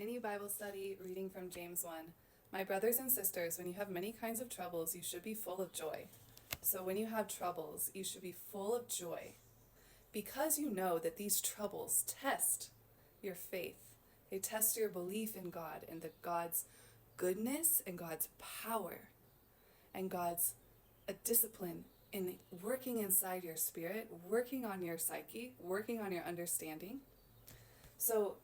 Mini Bible study reading from James 1. My brothers and sisters, when you have many kinds of troubles, you should be full of joy. So when you have troubles, you should be full of joy, because you know that these troubles test your faith. They test your belief in God and that God's goodness and God's power and God's discipline in working inside your spirit, working on your psyche, working on your understanding. So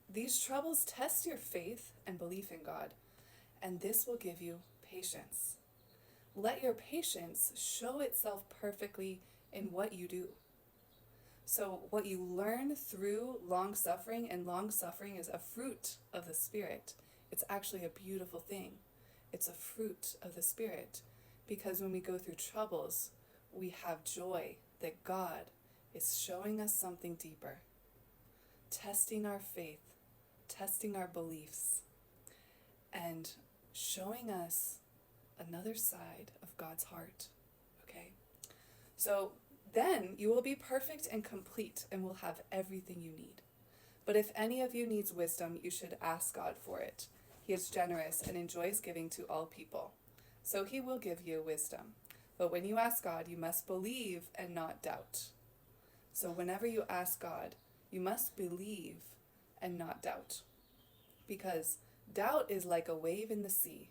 these troubles test your faith and belief in God, and this will give you patience. Let your patience show itself perfectly in what you do. So what you learn through long suffering, and long suffering is a fruit of the Spirit. It's actually a beautiful thing. It's a fruit of the Spirit, because when we go through troubles, we have joy that God is showing us something deeper, testing our faith, testing our beliefs, and showing us another side of God's heart. Okay? So then you will be perfect and complete and will have everything you need. But if any of you needs wisdom, you should ask God for it. He is generous and enjoys giving to all people. So he will give you wisdom. But when you ask God, you must believe and not doubt. So whenever you ask God, you must believe and not doubt. Because doubt is like a wave in the sea.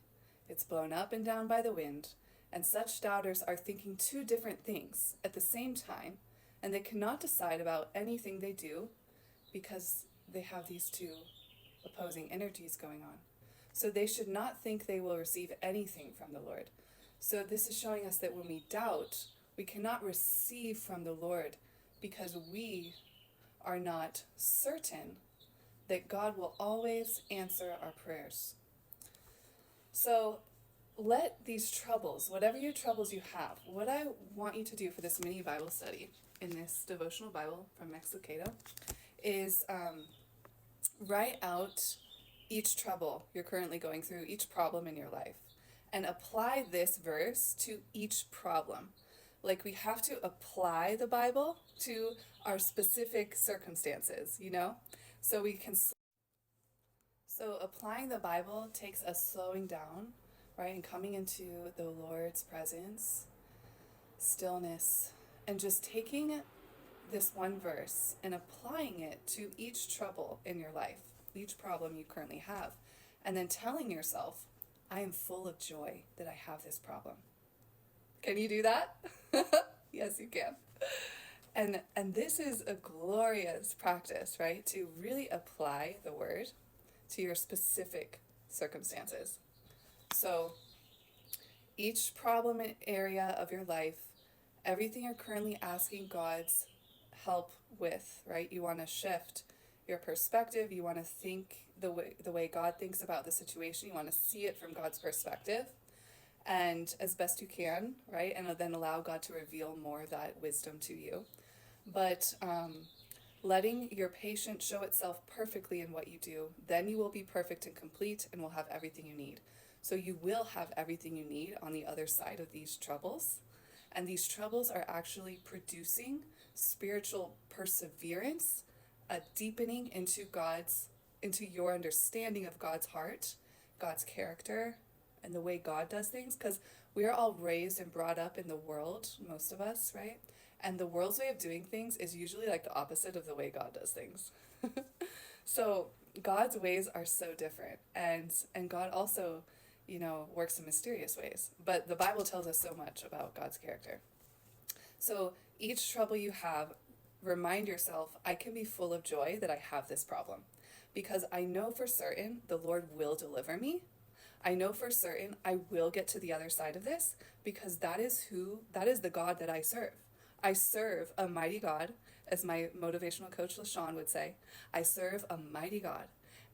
It's blown up and down by the wind, and such doubters are thinking two different things at the same time, and they cannot decide about anything they do because they have these two opposing energies going on. So they should not think they will receive anything from the Lord. So this is showing us that when we doubt, we cannot receive from the Lord because we are not certain that God will always answer our prayers. So let these troubles, whatever your troubles you have, what I want you to do for this mini Bible study in this devotional Bible from Explicato is write out each trouble you're currently going through, each problem in your life, and apply this verse to each problem. Like, we have to apply the Bible to our specific circumstances, you know? So applying the Bible takes us slowing down, right? And coming into the Lord's presence, stillness, and just taking this one verse and applying it to each trouble in your life, each problem you currently have, and then telling yourself, I am full of joy that I have this problem. Can you do that? Yes, you can. And this is a glorious practice, right? To really apply the word to your specific circumstances. So each problem area of your life, everything you're currently asking God's help with, right? You want to shift your perspective. You want to think the way God thinks about the situation. You want to see it from God's perspective, and as best you can, right? And then allow God to reveal more of that wisdom to you. But letting your patience show itself perfectly in what you do, then you will be perfect and complete and will have everything you need. So you will have everything you need on the other side of these troubles. And these troubles are actually producing spiritual perseverance, a deepening into your understanding of God's heart, God's character, and the way God does things. Because we are all raised and brought up in the world, most of us, right? And the world's way of doing things is usually like the opposite of the way God does things. So God's ways are so different. And God also, works in mysterious ways. But the Bible tells us so much about God's character. So each trouble you have, remind yourself, I can be full of joy that I have this problem. Because I know for certain the Lord will deliver me. I know for certain I will get to the other side of this, because that is the God that I serve. I serve a mighty God, as my motivational coach LaShawn would say. I serve a mighty God,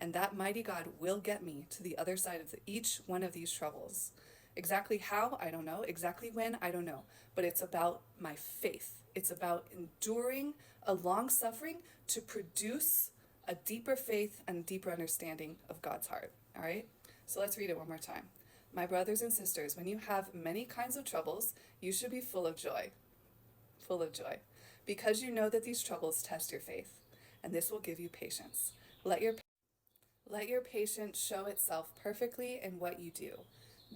and that mighty God will get me to the other side of each one of these troubles. Exactly how, I don't know. Exactly when, I don't know. But it's about my faith. It's about enduring a long suffering to produce a deeper faith and deeper understanding of God's heart. All right? So let's read it one more time. My brothers and sisters, when you have many kinds of troubles, you should be full of joy, because you know that these troubles test your faith, and this will give you patience. Let Let your patience show itself perfectly in what you do.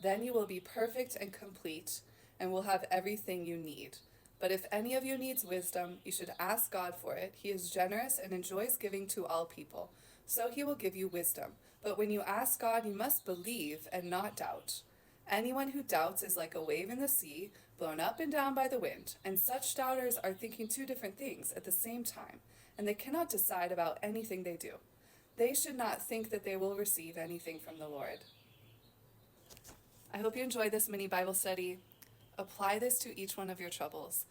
Then you will be perfect and complete and will have everything you need. But if any of you needs wisdom, you should ask God for it. He is generous and enjoys giving to all people. So he will give you wisdom. But when you ask God, you must believe and not doubt. Anyone who doubts is like a wave in the sea, blown up and down by the wind. And such doubters are thinking two different things at the same time, and they cannot decide about anything they do. They should not think that they will receive anything from the Lord. I hope you enjoyed this mini Bible study. Apply this to each one of your troubles.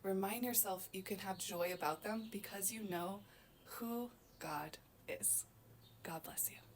Remind yourself you can have joy about them because you know who God is. God bless you.